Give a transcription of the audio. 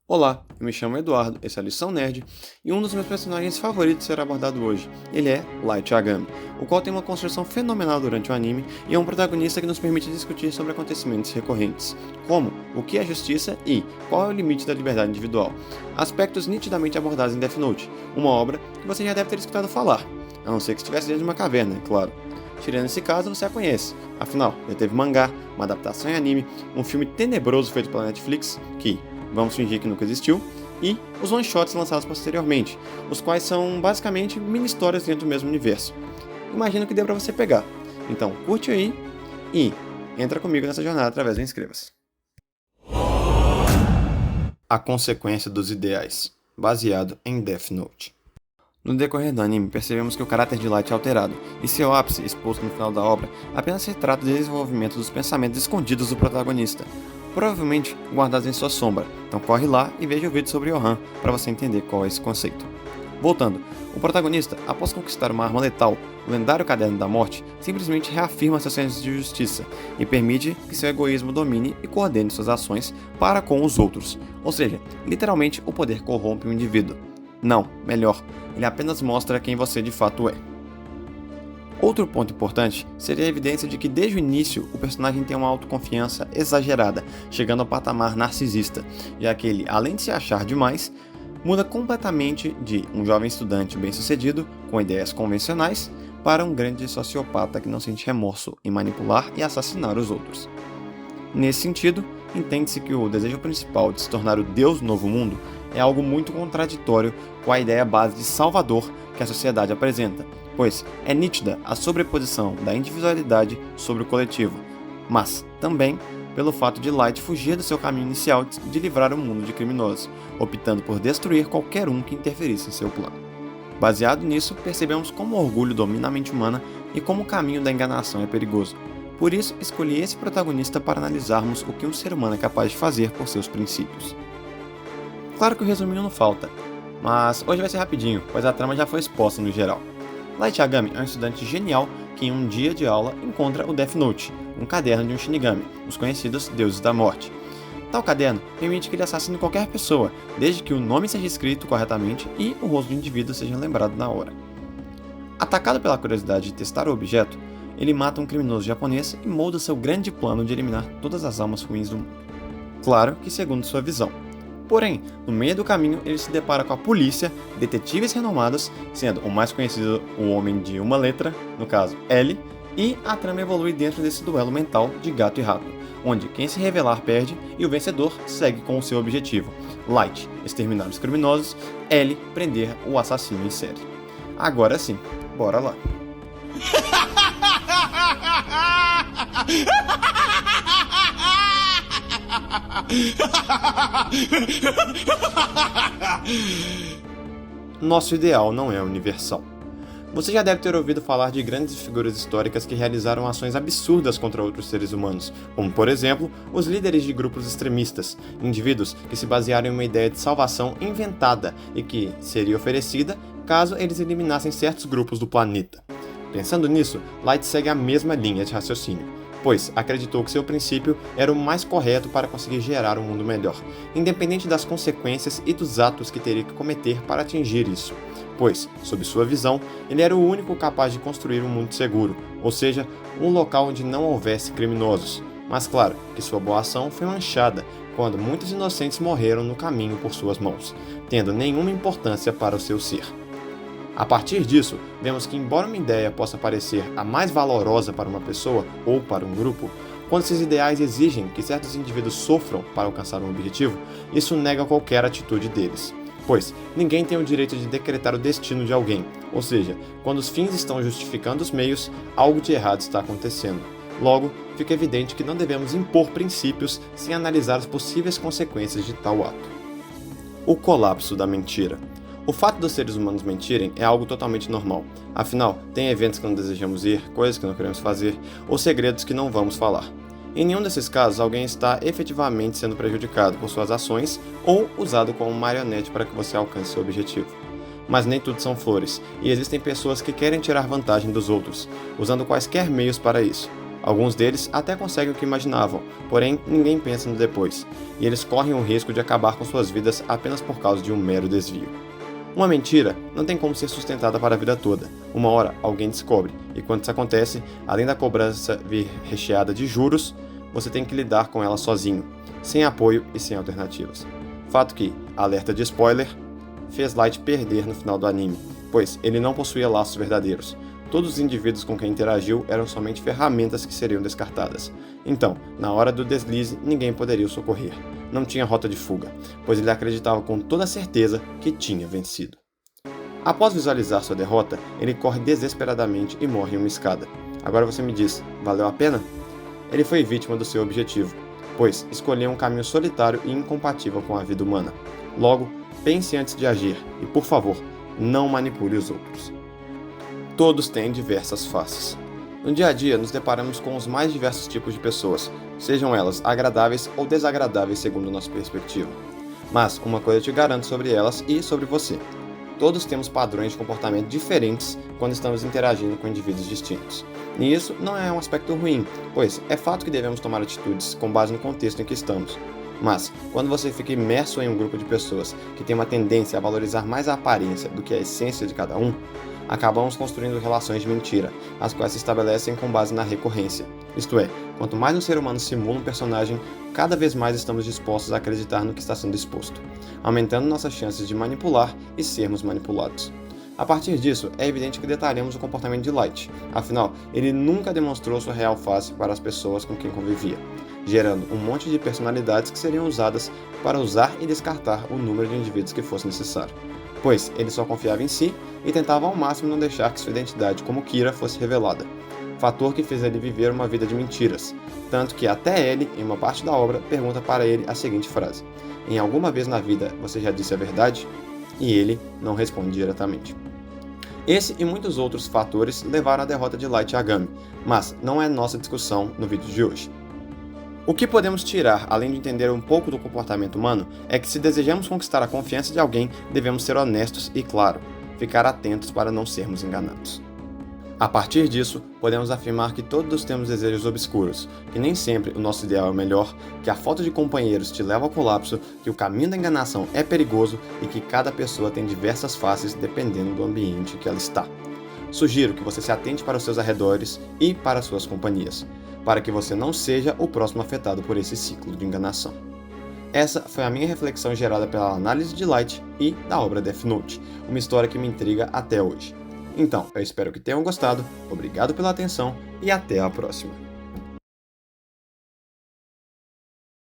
Olá, eu me chamo Eduardo, esse é a Lição Nerd, e um dos meus personagens favoritos será abordado hoje. Ele é Light Yagami, o qual tem uma construção fenomenal durante o anime e é um protagonista que nos permite discutir sobre acontecimentos recorrentes, como o que é justiça e qual é o limite da liberdade individual. Aspectos nitidamente abordados em Death Note, uma obra que você já deve ter escutado falar, a não ser que estivesse dentro de uma caverna, é claro. Tirando esse caso, você a conhece. Afinal, já teve mangá, uma adaptação em anime, um filme tenebroso feito pela Netflix, que vamos fingir que nunca existiu, e os one-shots lançados posteriormente, os quais são basicamente mini-histórias dentro do mesmo universo. Imagino que dê pra você pegar. Então, curte aí e entra comigo nessa jornada através do Inscreva-se. A consequência dos ideais, baseado em Death Note. No decorrer do anime, percebemos que o caráter de Light é alterado, e seu ápice, exposto no final da obra, apenas retrata o desenvolvimento dos pensamentos escondidos do protagonista, provavelmente guardados em sua sombra, então corre lá e veja o vídeo sobre Yohan para você entender qual é esse conceito. Voltando, o protagonista, após conquistar uma arma letal, o lendário Caderno da Morte, simplesmente reafirma seu senso de justiça e permite que seu egoísmo domine e coordene suas ações para com os outros, ou seja, literalmente o poder corrompe o indivíduo. Não, melhor, ele apenas mostra quem você de fato é. Outro ponto importante seria a evidência de que desde o início o personagem tem uma autoconfiança exagerada, chegando ao patamar narcisista, já que ele, além de se achar demais, muda completamente de um jovem estudante bem-sucedido, com ideias convencionais, para um grande sociopata que não sente remorso em manipular e assassinar os outros. Nesse sentido, entende-se que o desejo principal de se tornar o Deus do Novo Mundo é algo muito contraditório com a ideia base de Salvador que a sociedade apresenta, pois é nítida a sobreposição da individualidade sobre o coletivo, mas também pelo fato de Light fugir do seu caminho inicial de livrar o mundo de criminosos, optando por destruir qualquer um que interferisse em seu plano. Baseado nisso, percebemos como o orgulho domina a mente humana e como o caminho da enganação é perigoso. Por isso, escolhi esse protagonista para analisarmos o que um ser humano é capaz de fazer por seus princípios. Claro que o resuminho não falta, mas hoje vai ser rapidinho, pois a trama já foi exposta no geral. Light Yagami é um estudante genial que em um dia de aula encontra o Death Note, um caderno de um Shinigami, os conhecidos deuses da morte. Tal caderno permite que ele assassine qualquer pessoa, desde que o nome seja escrito corretamente e o rosto do indivíduo seja lembrado na hora. Atacado pela curiosidade de testar o objeto, ele mata um criminoso japonês e molda seu grande plano de eliminar todas as almas ruins do mundo. Claro que segundo sua visão. Porém, no meio do caminho, ele se depara com a polícia, detetives renomados, sendo o mais conhecido o homem de uma letra, no caso L, e a trama evolui dentro desse duelo mental de gato e rato, onde quem se revelar perde e o vencedor segue com o seu objetivo. Light, exterminar os criminosos, L, prender o assassino em série. Agora sim, bora lá. Nosso ideal não é universal. Você já deve ter ouvido falar de grandes figuras históricas que realizaram ações absurdas contra outros seres humanos, como por exemplo, os líderes de grupos extremistas, indivíduos que se basearam em uma ideia de salvação inventada e que seria oferecida caso eles eliminassem certos grupos do planeta. Pensando nisso, Light segue a mesma linha de raciocínio, pois acreditou que seu princípio era o mais correto para conseguir gerar um mundo melhor, independente das consequências e dos atos que teria que cometer para atingir isso. Pois, sob sua visão, ele era o único capaz de construir um mundo seguro, ou seja, um local onde não houvesse criminosos. Mas claro que sua boa ação foi manchada quando muitos inocentes morreram no caminho por suas mãos, tendo nenhuma importância para o seu ser. A partir disso, vemos que embora uma ideia possa parecer a mais valorosa para uma pessoa ou para um grupo, quando esses ideais exigem que certos indivíduos sofram para alcançar um objetivo, isso nega qualquer atitude deles. Pois, ninguém tem o direito de decretar o destino de alguém, ou seja, quando os fins estão justificando os meios, algo de errado está acontecendo. Logo, fica evidente que não devemos impor princípios sem analisar as possíveis consequências de tal ato. O colapso da mentira. O fato dos seres humanos mentirem é algo totalmente normal. Afinal, tem eventos que não desejamos ir, coisas que não queremos fazer, ou segredos que não vamos falar. Em nenhum desses casos, alguém está efetivamente sendo prejudicado por suas ações ou usado como marionete para que você alcance seu objetivo. Mas nem tudo são flores, e existem pessoas que querem tirar vantagem dos outros, usando quaisquer meios para isso. Alguns deles até conseguem o que imaginavam, porém ninguém pensa no depois, e eles correm o risco de acabar com suas vidas apenas por causa de um mero desvio. Uma mentira não tem como ser sustentada para a vida toda. Uma hora alguém descobre, e quando isso acontece, além da cobrança vir recheada de juros, você tem que lidar com ela sozinho, sem apoio e sem alternativas. Fato que, alerta de spoiler, fez Light perder no final do anime, pois ele não possuía laços verdadeiros. Todos os indivíduos com quem interagiu eram somente ferramentas que seriam descartadas. Então, na hora do deslize, ninguém poderia o socorrer. Não tinha rota de fuga, pois ele acreditava com toda certeza que tinha vencido. Após visualizar sua derrota, ele corre desesperadamente e morre em uma escada. Agora você me diz, valeu a pena? Ele foi vítima do seu objetivo, pois escolheu um caminho solitário e incompatível com a vida humana. Logo, pense antes de agir e, por favor, não manipule os outros. Todos têm diversas faces. No dia a dia, nos deparamos com os mais diversos tipos de pessoas, sejam elas agradáveis ou desagradáveis segundo nossa perspectiva. Mas uma coisa eu te garanto sobre elas e sobre você. Todos temos padrões de comportamento diferentes quando estamos interagindo com indivíduos distintos. E isso não é um aspecto ruim, pois é fato que devemos tomar atitudes com base no contexto em que estamos. Mas, quando você fica imerso em um grupo de pessoas que tem uma tendência a valorizar mais a aparência do que a essência de cada um, acabamos construindo relações de mentira, as quais se estabelecem com base na recorrência. Isto é, quanto mais um ser humano simula um personagem, cada vez mais estamos dispostos a acreditar no que está sendo exposto, aumentando nossas chances de manipular e sermos manipulados. A partir disso, é evidente que detalhamos o comportamento de Light, afinal, ele nunca demonstrou sua real face para as pessoas com quem convivia, gerando um monte de personalidades que seriam usadas para usar e descartar o número de indivíduos que fosse necessário, pois ele só confiava em si e tentava ao máximo não deixar que sua identidade como Kira fosse revelada, fator que fez ele viver uma vida de mentiras, tanto que até ele, em uma parte da obra, pergunta para ele a seguinte frase: "Em alguma vez na vida você já disse a verdade?" E ele não responde diretamente. Esse e muitos outros fatores levaram à derrota de Light Yagami, mas não é nossa discussão no vídeo de hoje. O que podemos tirar, além de entender um pouco do comportamento humano, é que se desejamos conquistar a confiança de alguém, devemos ser honestos e, claro, ficar atentos para não sermos enganados. A partir disso, podemos afirmar que todos temos desejos obscuros, que nem sempre o nosso ideal é o melhor, que a falta de companheiros te leva ao colapso, que o caminho da enganação é perigoso e que cada pessoa tem diversas faces dependendo do ambiente que ela está. Sugiro que você se atente para os seus arredores e para as suas companhias, para que você não seja o próximo afetado por esse ciclo de enganação. Essa foi a minha reflexão gerada pela análise de Light e da obra Death Note, uma história que me intriga até hoje. Então, eu espero que tenham gostado, obrigado pela atenção e até a próxima.